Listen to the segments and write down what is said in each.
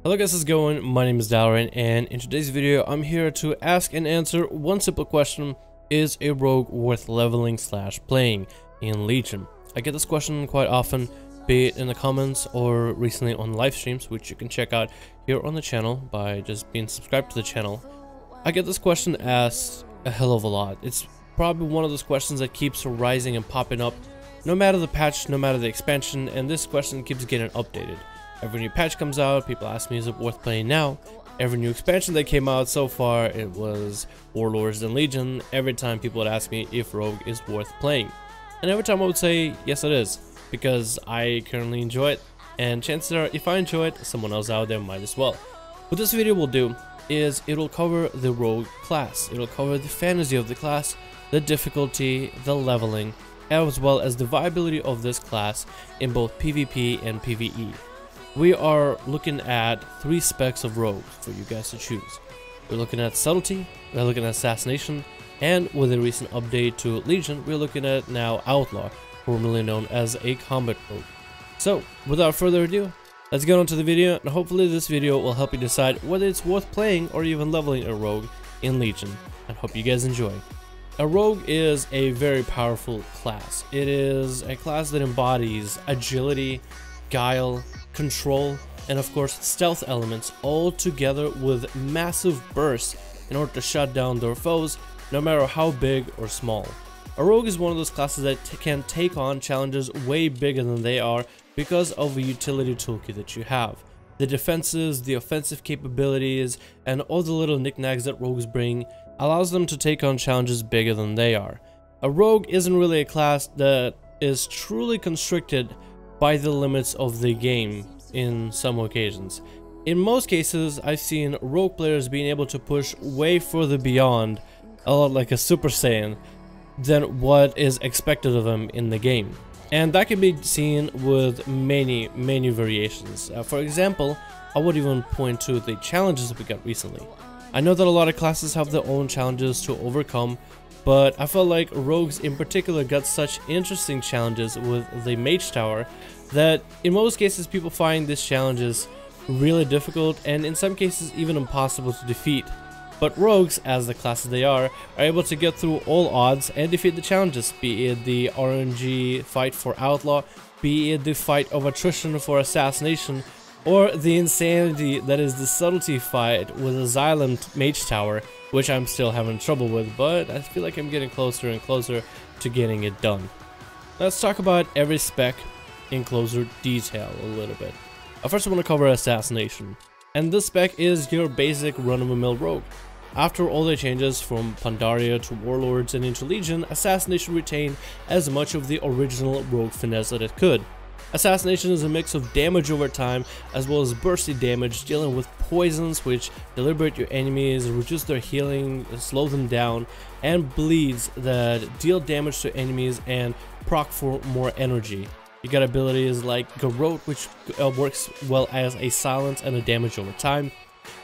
Hello guys, how's it going? My name is Dalaran, and in today's video I'm here to ask and answer one simple question: is a rogue worth leveling / playing in Legion? I get this question quite often, be it in the comments or recently on live streams, which you can check out here on the channel by just being subscribed to the channel. I get this question asked a hell of a lot. It's probably one of those questions that keeps rising and popping up no matter the patch, no matter the expansion, and this question keeps getting updated. Every new patch comes out, people ask me, is it worth playing now? Every new expansion that came out so far, it was Warlords and Legion. Every time people would ask me if Rogue is worth playing. And every time I would say, yes it is, because I currently enjoy it, and chances are, if I enjoy it, someone else out there might as well. What this video will do is, it will cover the Rogue class. It will cover the fantasy of the class, the difficulty, the leveling, as well as the viability of this class in both PvP and PvE. We are looking at 3 specs of Rogue for you guys to choose. We're looking at Subtlety, we're looking at Assassination, and with a recent update to Legion, we're looking at now Outlaw, formerly known as a combat rogue. So, without further ado, let's get on to the video, and hopefully this video will help you decide whether it's worth playing or even leveling a rogue in Legion, and hope you guys enjoy. A rogue is a very powerful class. It is a class that embodies agility, guile, control, and of course stealth elements, all together with massive bursts in order to shut down their foes, no matter how big or small. A rogue is one of those classes that can take on challenges way bigger than they are because of the utility toolkit that you have. The defenses, the offensive capabilities, and all the little knickknacks that rogues bring allows them to take on challenges bigger than they are. A rogue isn't really a class that is truly constricted by the limits of the game in some occasions. In most cases, I've seen rogue players being able to push way further beyond, a lot like a Super Saiyan, than what is expected of them in the game. And that can be seen with many variations. For example, I would even point to the challenges we got recently. I know that a lot of classes have their own challenges to overcome, but I felt like rogues in particular got such interesting challenges with the Mage Tower that in most cases people find these challenges really difficult and in some cases even impossible to defeat. But rogues, as the classes they are able to get through all odds and defeat the challenges, be it the RNG fight for Outlaw, be it the fight of attrition for Assassination, or the insanity that is the Subtlety fight with a Xylem Mage Tower, which I'm still having trouble with, but I feel like I'm getting closer and closer to getting it done. Let's talk about every spec in closer detail a little bit. First I want to cover Assassination, and this spec is your basic run-of-the-mill rogue. After all the changes from Pandaria to Warlords and into Legion, Assassination retained as much of the original rogue finesse that it could. Assassination is a mix of damage over time as well as bursty damage, dealing with poisons which deliberate your enemies, reduce their healing, slow them down, and bleeds that deal damage to enemies and proc for more energy. You got abilities like Garrote, which works well as a silence and a damage over time.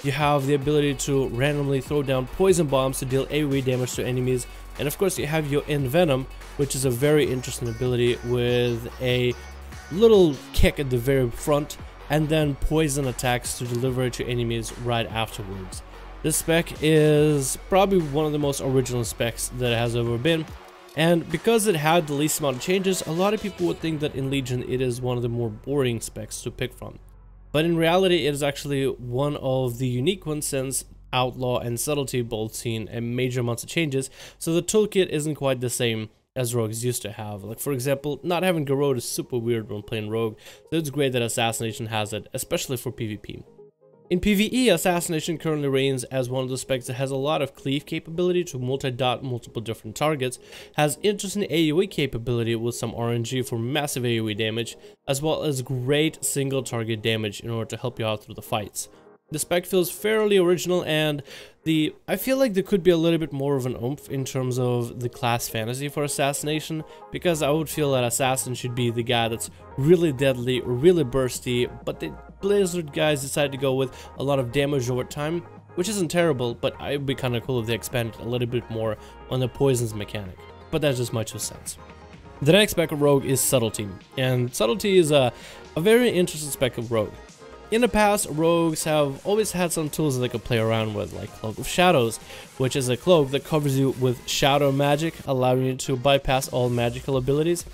You have the ability to randomly throw down poison bombs to deal AoE damage to enemies, and of course you have your Envenom, which is a very interesting ability with a little kick at the very front and then poison attacks to deliver it to enemies right afterwards. This spec is probably one of the most original specs that it has ever been, and because it had the least amount of changes, a lot of people would think that in Legion it is one of the more boring specs to pick from. But in reality it is actually one of the unique ones, since Outlaw and Subtlety both seen a major amounts of changes, so the toolkit isn't quite the same as rogues used to have. Like for example, not having Garrote is super weird when playing rogue, so it's great that Assassination has it, especially for PvP. In PvE, Assassination currently reigns as one of the specs that has a lot of cleave capability to multi-dot multiple different targets, has interesting AoE capability with some RNG for massive AoE damage, as well as great single target damage in order to help you out through the fights. The spec feels fairly original, and I feel like there could be a little bit more of an oomph in terms of the class fantasy for Assassination, because I would feel that Assassin should be the guy that's really deadly, really bursty, but the Blizzard guys decided to go with a lot of damage over time, which isn't terrible, but it would be kind of cool if they expanded a little bit more on the poisons mechanic. But that's just my 2 cents. The next spec of Rogue is Subtlety, and Subtlety is a very interesting spec of Rogue. In the past, rogues have always had some tools that they could play around with, like Cloak of Shadows, which is a cloak that covers you with shadow magic, allowing you to bypass all magical abilities.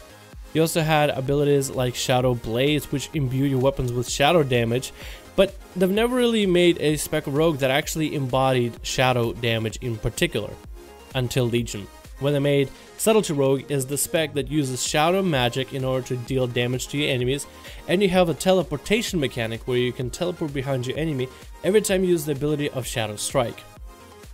You also had abilities like Shadow Blades, which imbue your weapons with shadow damage, but they've never really made a spec of rogue that actually embodied shadow damage in particular, until Legion. When they made Subtlety Rogue is the spec that uses shadow magic in order to deal damage to your enemies, and you have a teleportation mechanic where you can teleport behind your enemy every time you use the ability of Shadow Strike.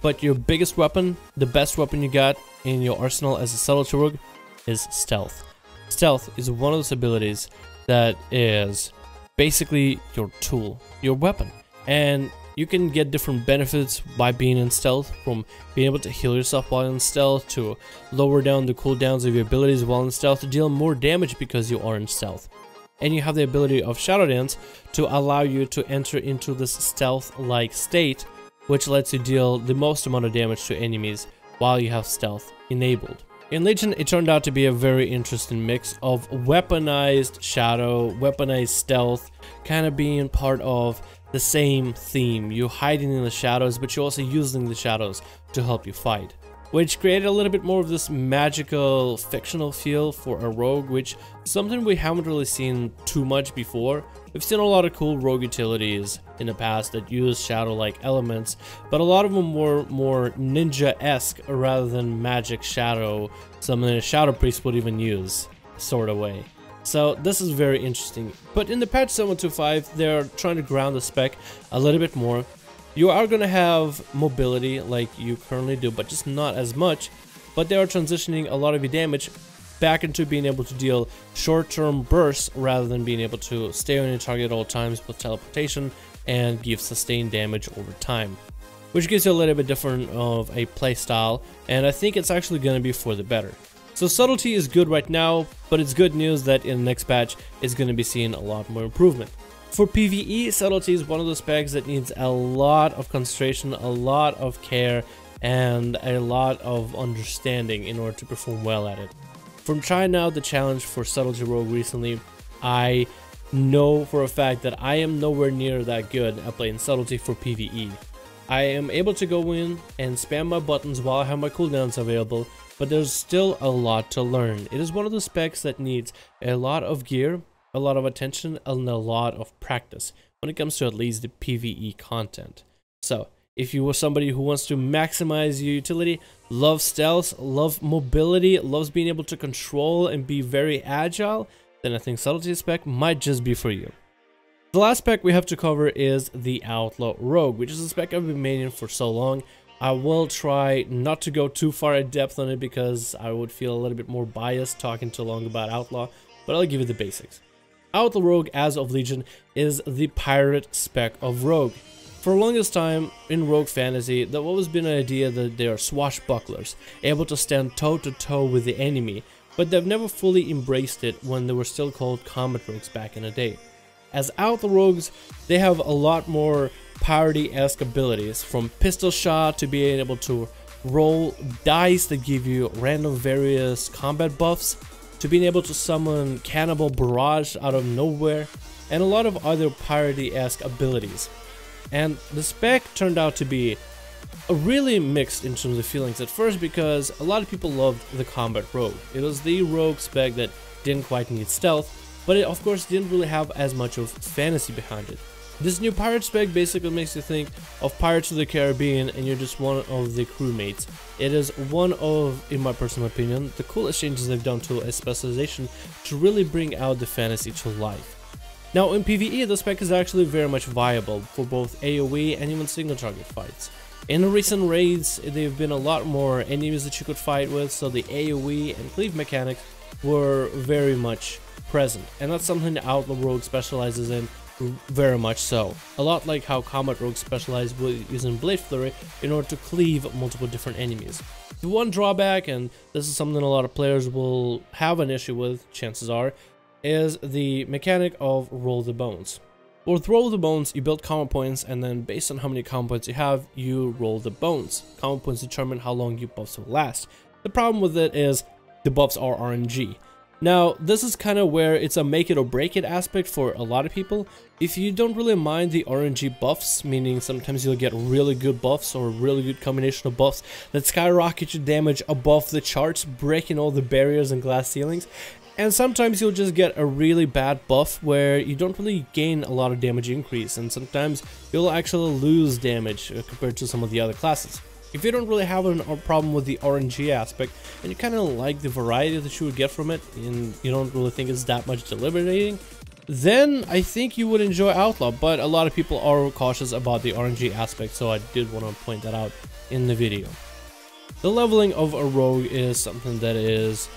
But your biggest weapon, the best weapon you got in your arsenal as a Subtlety Rogue, is Stealth. Stealth is one of those abilities that is basically your tool, your weapon, and you can get different benefits by being in stealth, from being able to heal yourself while in stealth, to lower down the cooldowns of your abilities while in stealth, to deal more damage because you are in stealth. And you have the ability of Shadow Dance to allow you to enter into this stealth-like state, which lets you deal the most amount of damage to enemies while you have stealth enabled. In Legion, it turned out to be a very interesting mix of weaponized shadow, weaponized stealth, kind of being part of the same theme. You're hiding in the shadows, but you're also using the shadows to help you fight, which created a little bit more of this magical, fictional feel for a rogue, which is something we haven't really seen too much before. We've seen a lot of cool rogue utilities in the past that use shadow-like elements, but a lot of them were more ninja-esque rather than magic shadow, something a shadow priest would even use, sort of way. So this is very interesting. But in the patch 7.25, they're trying to ground the spec a little bit more. You are going to have mobility like you currently do, but just not as much. But they are transitioning a lot of your damage back into being able to deal short-term bursts rather than being able to stay on your target at all times with teleportation and give sustained damage over time, which gives you a little bit different of a playstyle, and I think it's actually going to be for the better. So Subtlety is good right now, but it's good news that in the next patch it's going to be seeing a lot more improvement. For PvE, Subtlety is one of those specs that needs a lot of concentration, a lot of care, and a lot of understanding in order to perform well at it. From trying out the challenge for Subtlety Rogue recently, I know for a fact that I am nowhere near that good at playing Subtlety for PvE. I am able to go in and spam my buttons while I have my cooldowns available, but there's still a lot to learn. It is one of the specs that needs a lot of gear, a lot of attention, and a lot of practice when it comes to at least the PvE content. So, if you are somebody who wants to maximize your utility, loves stealth, loves mobility, loves being able to control and be very agile, then I think Subtlety spec might just be for you. The last spec we have to cover is the Outlaw Rogue, which is a spec I've been making for so long. I will try not to go too far in depth on it because I would feel a little bit more biased talking too long about Outlaw, but I'll give you the basics. Outlaw Rogue, as of Legion, is the pirate spec of Rogue. For the longest time in Rogue Fantasy, there have always been an idea that they are swashbucklers, able to stand toe-to-toe with the enemy, but they've never fully embraced it when they were still called combat rogues back in the day. As Outlaw Rogues, they have a lot more party-esque abilities, from pistol shot to being able to roll dice that give you random various combat buffs, to being able to summon Cannibal Barrage out of nowhere, and a lot of other party-esque abilities. And the spec turned out to be really mixed in terms of feelings at first, because a lot of people loved the combat rogue. It was the rogue spec that didn't quite need stealth, but it of course didn't really have as much of fantasy behind it. This new pirate spec basically makes you think of Pirates of the Caribbean and you're just one of the crewmates. It is one of, in my personal opinion, the coolest changes they've done to a specialization to really bring out the fantasy to life. Now in PvE, the spec is actually very much viable for both AoE and even single target fights. In recent raids, there have been a lot more enemies that you could fight with, so the AoE and cleave mechanics were very much present, and that's something the Outlaw Rogue specializes in very much so. A lot like how Combat Rogue specialized with using Blade Flurry in order to cleave multiple different enemies. The one drawback, and this is something a lot of players will have an issue with, chances are, is the mechanic of Roll the Bones. With Roll the Bones, you build combo points, and then based on how many combo points you have, you roll the bones. Combo points determine how long your buffs will last. The problem with it is the buffs are RNG. Now, this is kind of where it's a make it or break it aspect for a lot of people. If you don't really mind the RNG buffs, meaning sometimes you'll get really good buffs or really good combination of buffs that skyrocket your damage above the charts, breaking all the barriers and glass ceilings, and sometimes you'll just get a really bad buff where you don't really gain a lot of damage increase, and sometimes you'll actually lose damage compared to some of the other classes. If you don't really have a problem with the RNG aspect, and you kind of like the variety that you would get from it, and you don't really think it's that much deliberating, then I think you would enjoy Outlaw, but a lot of people are cautious about the RNG aspect, so I did want to point that out in the video. The leveling of a rogue is something that is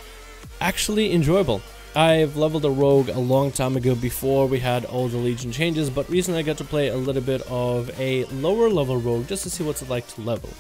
actually enjoyable. I've leveled a rogue a long time ago before we had all the Legion changes, but recently I got to play a little bit of a lower level rogue just to see what's it like to level.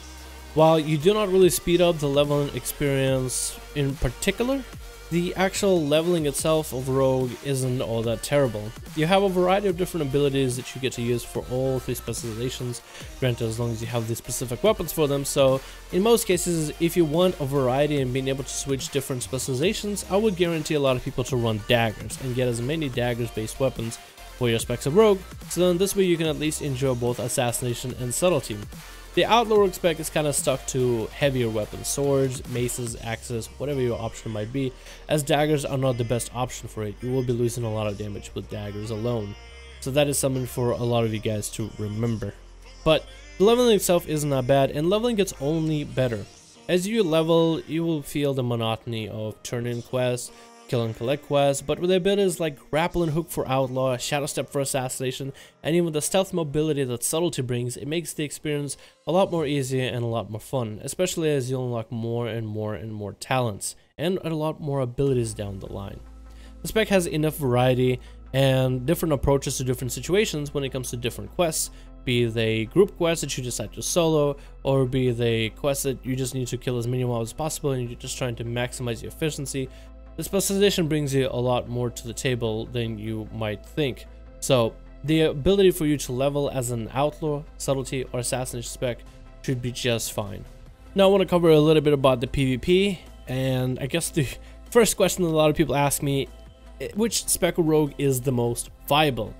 While you do not really speed up the leveling experience in particular, the actual leveling itself of rogue isn't all that terrible. You have a variety of different abilities that you get to use for all 3 specializations, granted as long as you have the specific weapons for them, so in most cases if you want a variety and being able to switch different specializations, I would guarantee a lot of people to run daggers and get as many daggers based weapons for your specs of rogue, so then this way you can at least enjoy both assassination and subtlety. The Outlaw Rogue spec is kind of stuck to heavier weapons, swords, maces, axes, whatever your option might be, as daggers are not the best option for it. You will be losing a lot of damage with daggers alone. So that is something for a lot of you guys to remember. But the leveling itself isn't that bad, and leveling gets only better. As you level, you will feel the monotony of turn-in quests, kill and collect quests, but with abilities like grapple and hook for Outlaw, shadow step for assassination, and even the stealth mobility that subtlety brings, it makes the experience a lot more easier and a lot more fun, especially as you unlock more and more talents and a lot more abilities down the line. The spec has enough variety and different approaches to different situations when it comes to different quests, be they group quests that you decide to solo, or be they quests that you just need to kill as many mobs as possible and you're just trying to maximize your efficiency. The specialization brings you a lot more to the table than you might think. So the ability for you to level as an outlaw, subtlety, or assassination spec should be just fine. Now I want to cover a little bit about the PvP, and I guess the first question that a lot of people ask me, which spec of rogue is the most viable?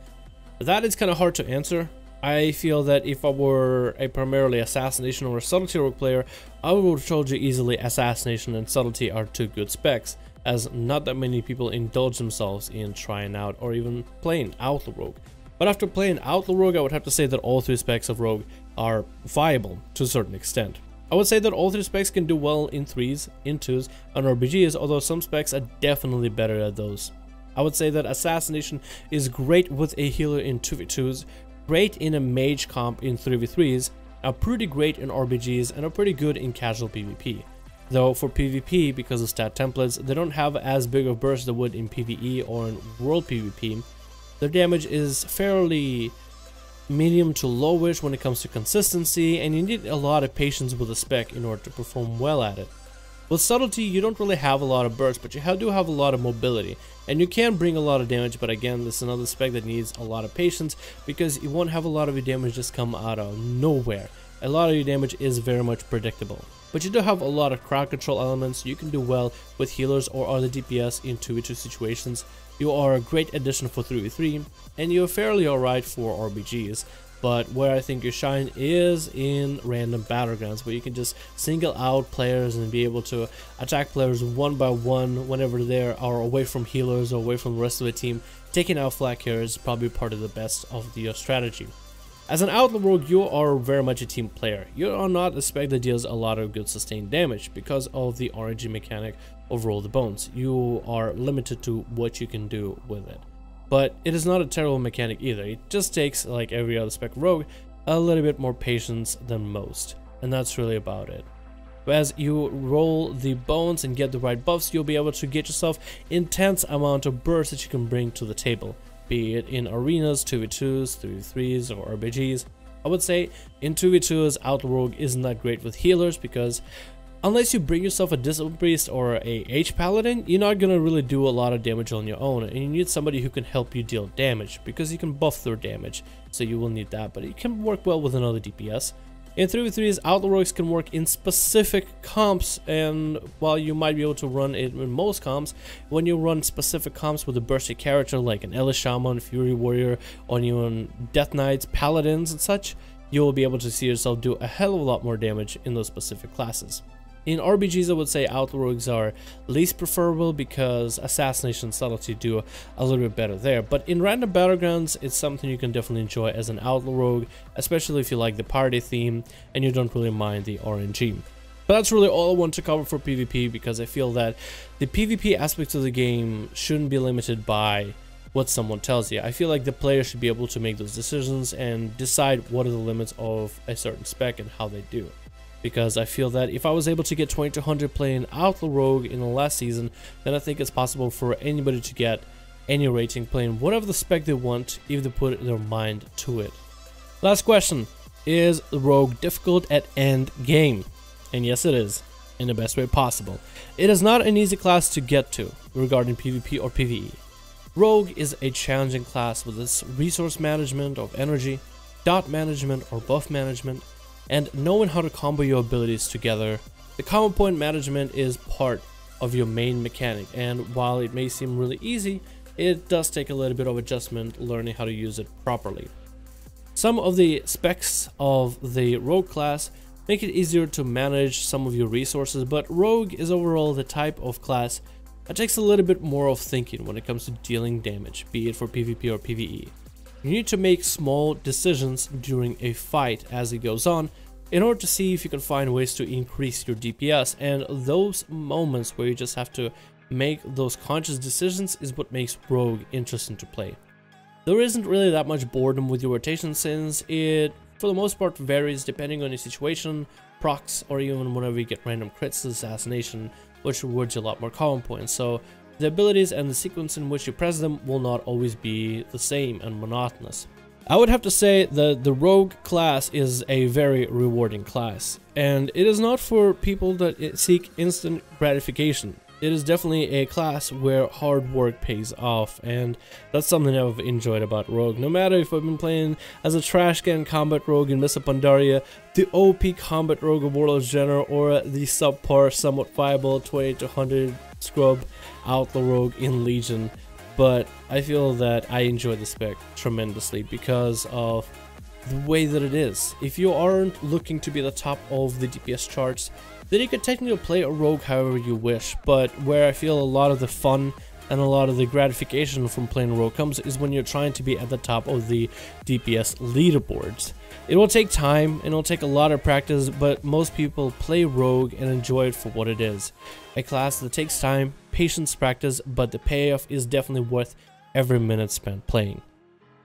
That is kind of hard to answer. I feel that if I were a primarily assassination or a subtlety rogue player, I would have told you easily assassination and subtlety are 2 good specs, as not that many people indulge themselves in trying out or even playing Outlaw Rogue. But after playing Outlaw Rogue, I would have to say that all 3 specs of Rogue are viable to a certain extent. I would say that all 3 specs can do well in 3s, in 2s, and RPGs, although some specs are definitely better at those. I would say that Assassination is great with a healer in 2v2s, great in a mage comp in 3v3s, are pretty great in RPGs, and are pretty good in casual PvP. Though for PvP, because of stat templates, they don't have as big of burst as they would in PvE or in world PvP. Their damage is fairly medium to lowish when it comes to consistency, and you need a lot of patience with the spec in order to perform well at it. With subtlety, you don't really have a lot of burst, but you do have a lot of mobility, and you can bring a lot of damage, but again, this is another spec that needs a lot of patience, because you won't have a lot of your damage just come out of nowhere. A lot of your damage is very much predictable. But you do have a lot of crowd control elements. You can do well with healers or other DPS in 2v2 situations. You are a great addition for 3v3, and you're fairly alright for RPGs. But where I think you shine is in random battlegrounds, where you can just single out players and be able to attack players one by one whenever they are away from healers or away from the rest of the team. Taking out flag carriers is probably part of the best of your strategy. As an Outlaw Rogue, you are very much a team player. You are not a spec that deals a lot of good sustained damage because of the RNG mechanic of Roll the Bones. You are limited to what you can do with it. But it is not a terrible mechanic either. It just takes, like every other spec rogue, a little bit more patience than most. And that's really about it. As you roll the bones and get the right buffs, you'll be able to get yourself intense amount of burst that you can bring to the table. Be it in arenas, 2v2s, 3v3s, or RPGs. I would say in 2v2s, Outlaw Rogue isn't that great with healers because unless you bring yourself a Discipline Priest or a H Paladin, you're not gonna really do a lot of damage on your own, and you need somebody who can help you deal damage because you can buff their damage, so you will need that, but it can work well with another DPS. In 3v3s, Outlaw Rogues can work in specific comps, and while you might be able to run it in most comps, when you run specific comps with a bursty character like an Ellis Shaman, Fury Warrior, or even Death Knights, Paladins and such, you will be able to see yourself do a hell of a lot more damage in those specific classes. In RBGs, I would say Outlaw Rogues are least preferable because Assassination and Subtlety do a little bit better there. But in random battlegrounds, it's something you can definitely enjoy as an Outlaw Rogue, especially if you like the party theme and you don't really mind the RNG. But that's really all I want to cover for PvP, because I feel that the PvP aspects of the game shouldn't be limited by what someone tells you. I feel like the player should be able to make those decisions and decide what are the limits of a certain spec and how they do. Because I feel that if I was able to get 2200 playing Outlaw Rogue in the last season, then I think it's possible for anybody to get any rating playing whatever the spec they want if they put their mind to it. Last question, is the Rogue difficult at end game? And yes, it is, in the best way possible. It is not an easy class to get to regarding PvP or PvE. Rogue is a challenging class with its resource management of energy, dot management or buff management, and knowing how to combo your abilities together. The combo point management is part of your main mechanic, and while it may seem really easy, it does take a little bit of adjustment learning how to use it properly. Some of the specs of the Rogue class make it easier to manage some of your resources, but Rogue is overall the type of class that takes a little bit more of thinking when it comes to dealing damage, be it for PvP or PvE. You need to make small decisions during a fight as it goes on in order to see if you can find ways to increase your DPS, and those moments where you just have to make those conscious decisions is what makes Rogue interesting to play. There isn't really that much boredom with your rotation, since it for the most part varies depending on your situation, procs, or even whenever you get random crits to Assassination, which rewards you a lot more common points. So the abilities and the sequence in which you press them will not always be the same and monotonous. I would have to say that the Rogue class is a very rewarding class, and it is not for people that seek instant gratification. It is definitely a class where hard work pays off, and that's something I've enjoyed about Rogue. No matter if I've been playing as a trash can combat rogue in Missa Pandaria, the OP combat rogue of Warlord's General, or the subpar, somewhat viable 2200 scrub Outlaw Rogue in Legion, but I feel that I enjoy the spec tremendously because of the way that it is. If you aren't looking to be the top of the DPS charts, then you can technically play a Rogue however you wish, but where I feel a lot of the fun and a lot of the gratification from playing Rogue comes is when you're trying to be at the top of the DPS leaderboards. It will take time and it'll take a lot of practice, but most people play Rogue and enjoy it for what it is. A class that takes time, patience, practice, but the payoff is definitely worth every minute spent playing.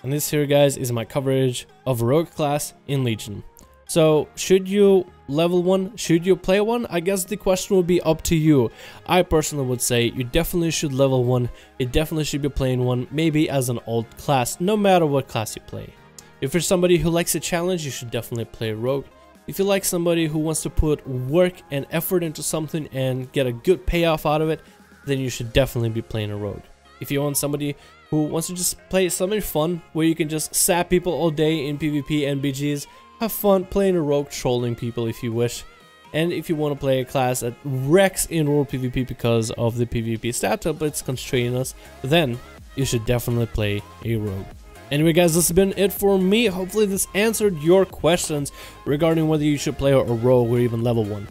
And this here, guys, is my coverage of Rogue class in Legion. So, should you level one? Should you play one? I guess the question would be up to you. I personally would say you definitely should level one. You definitely should be playing one, maybe as an old class, no matter what class you play. If you're somebody who likes a challenge, you should definitely play Rogue. If you're like somebody who wants to put work and effort into something and get a good payoff out of it, then you should definitely be playing a Rogue. If you want somebody who wants to just play something fun, where you can just sap people all day in PvP and BGs, have fun playing a Rogue, trolling people if you wish. And if you want to play a class that wrecks in World PvP because of the PvP stat templates constraining us, then you should definitely play a Rogue. Anyway, guys, this has been it for me. Hopefully this answered your questions regarding whether you should play a Rogue or even level 1.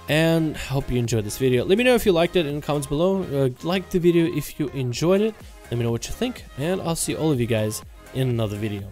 And hope you enjoyed this video. Let me know if you liked it in the comments below. Like the video if you enjoyed it. Let me know what you think, and I'll see all of you guys in another video.